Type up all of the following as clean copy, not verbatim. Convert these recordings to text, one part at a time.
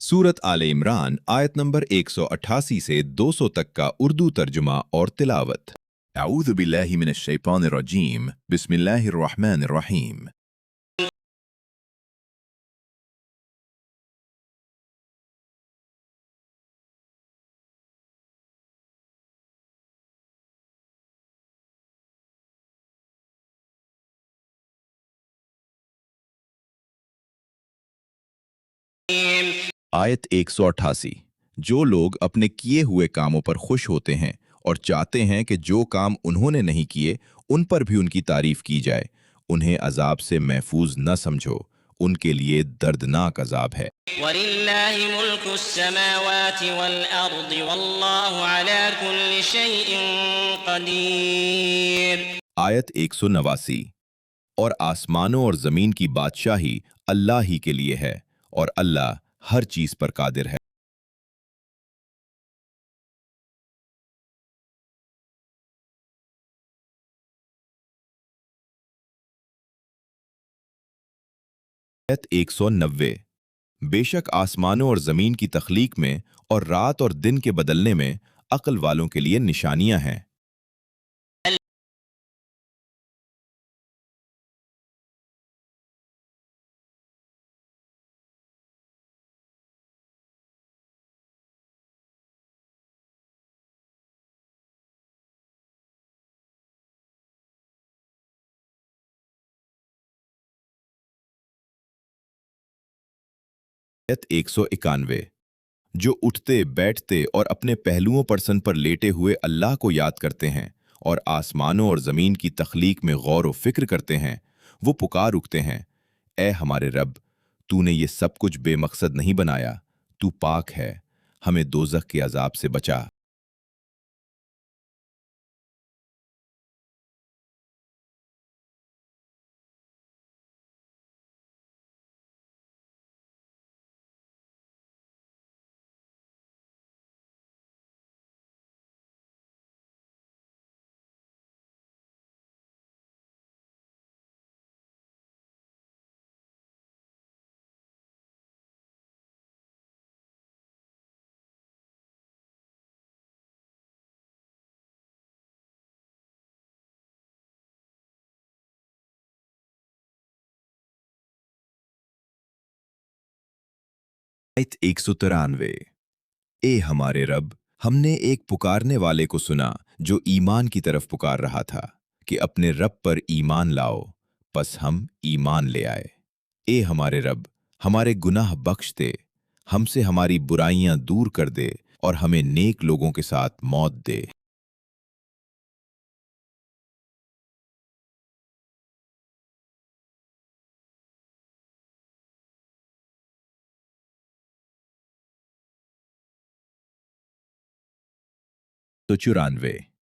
सूरत आले इमरान आयत नंबर 188 से 200 तक का उर्दू तर्जुमा और तिलावत। अऊज़ु बिल्लाहि मिनश शैतानिर रजीम, बिस्मिल्लाहिर रहमानिर रहीम। आयत 188। जो लोग अपने किए हुए कामों पर खुश होते हैं और चाहते हैं कि जो काम उन्होंने नहीं किए उन पर भी उनकी तारीफ की जाए, उन्हें अजाब से महफूज न समझो, उनके लिए दर्दनाक अजाब है। वलिल्लाहि मुल्कुस्समावाति वल अर्दि वल्लाहु अला कुल्लि शैइन कदीर। आयत 189। और आसमानों और जमीन की बादशाही अल्लाह ही के लिए है और अल्लाह हर चीज पर कादिर है। आयत 190। बेशक आसमानों और जमीन की तख्लीक में और रात और दिन के बदलने में अक्ल वालों के लिए निशानियां हैं। आयत 191। जो उठते बैठते और अपने पहलुओं पर सन पर लेटे हुए अल्लाह को याद करते हैं और आसमानों और जमीन की तख्लीक में गौर व फिक्र करते हैं, वो पुकार उठते हैं, ए हमारे रब, तूने ये सब कुछ बेमकसद नहीं बनाया, तू पाक है, हमें दोजख के अजाब से बचा। आयत 193। ए हमारे रब, हमने एक पुकारने वाले को सुना जो ईमान की तरफ पुकार रहा था कि अपने रब पर ईमान लाओ, बस हम ईमान ले आए। ए हमारे रब, हमारे गुनाह बख्श दे, हमसे हमारी बुराइयां दूर कर दे और हमें नेक लोगों के साथ मौत दे। तो 94।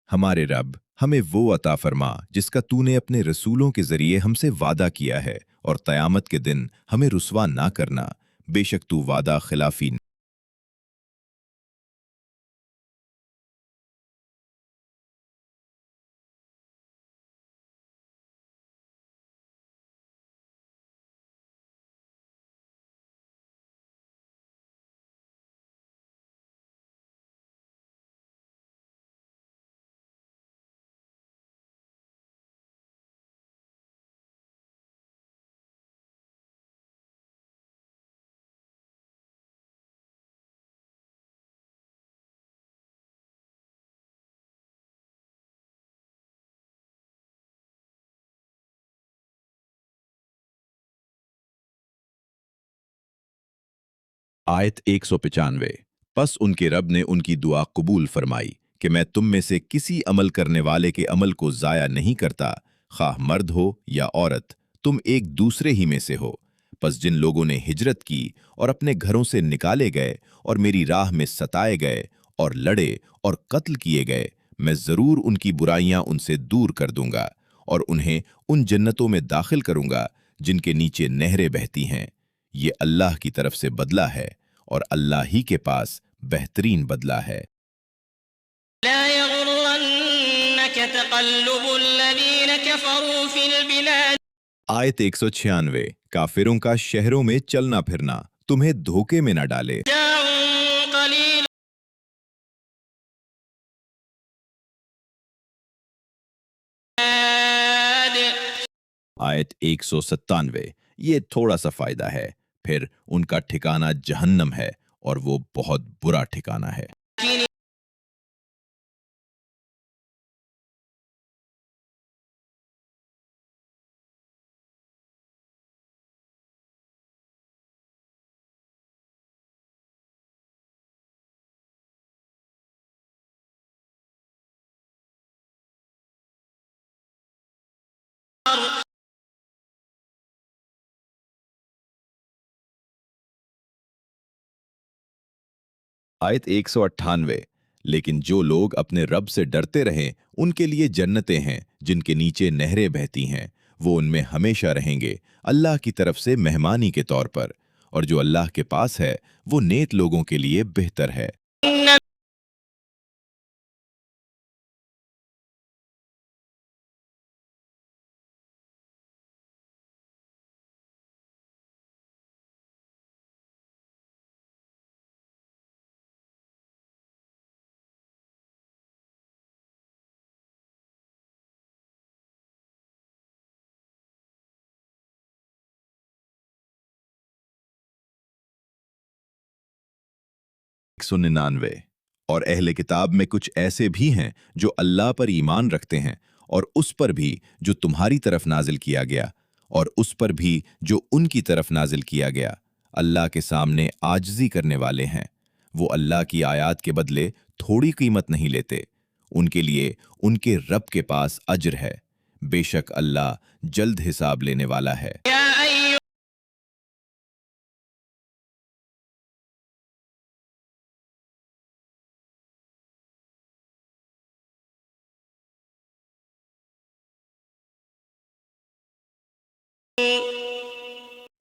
हमारे रब, हमें वो अता फरमा जिसका तूने अपने रसूलों के जरिए हमसे वादा किया है, और क़यामत के दिन हमें रुसवा ना करना, बेशक तू वादा खिलाफी। आयत 195। पस उनके रब ने उनकी दुआ कबूल फरमाई कि मैं तुम में से किसी अमल करने वाले के अमल को जाया नहीं करता, खाह मर्द हो या औरत, तुम एक दूसरे ही में से हो। पस जिन लोगों ने हिजरत की और अपने घरों से निकाले गए और मेरी राह में सताए गए और लड़े और कत्ल किए गए, मैं जरूर उनकी बुराइयां उनसे दूर कर दूंगा और उन्हें उन जन्नतों में दाखिल करूंगा जिनके नीचे नहरें बहती हैं। ये अल्लाह की तरफ से बदला है और अल्लाह ही के पास बेहतरीन बदला है। ला यगुर्रन्नक तक़ल्लुबुल लज़ीन कफ़रू फ़िल बिलाद। आयत 196। काफिरों का शहरों में चलना फिरना तुम्हें धोखे में न डाले। متاع قليل आयत 197। ये थोड़ा सा फायदा है, फिर उनका ठिकाना जहन्नम है और वो बहुत बुरा ठिकाना है। आयत 198। लेकिन जो लोग अपने रब से डरते रहें उनके लिए जन्नतें हैं जिनके नीचे नहरें बहती हैं, वो उनमें हमेशा रहेंगे अल्लाह की तरफ से मेहमानी के तौर पर, और जो अल्लाह के पास है वो नेक लोगों के लिए बेहतर है। एक 199। और अहले किताब में कुछ ऐसे भी हैं जो अल्लाह पर ईमान रखते हैं, और उस पर भी जो तुम्हारी तरफ नाजिल किया गया, और उस पर भी जो उनकी तरफ नाजिल किया गया, अल्लाह के सामने आजिज़ी करने वाले हैं। वो अल्लाह की आयत के बदले थोड़ी कीमत नहीं लेते। उनके लिए उनके रब के पास अज्र है। बेशक अल्लाह जल्द हिसाब लेने वाला है। يا أيها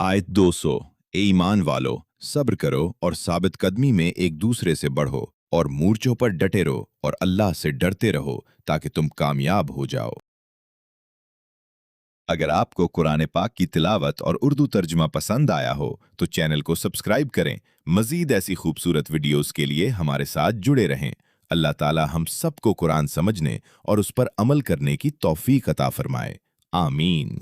आयत 200। ए ईमान वालो, सब्र करो और साबित कदमी में एक दूसरे से बढ़ो और मूर्छों पर डटे रहो और अल्लाह से डरते रहो ताकि तुम कामयाब हो जाओ। अगर आपको कुरान पाक की तिलावत और उर्दू तर्जुमा पसंद आया हो तो चैनल को सब्सक्राइब करें। मजीद ऐसी खूबसूरत वीडियोस के लिए हमारे साथ जुड़े रहें। अल्लाह ताला हम सबको कुरान समझने और उस पर अमल करने की तौफीक अता फरमाए। आमीन।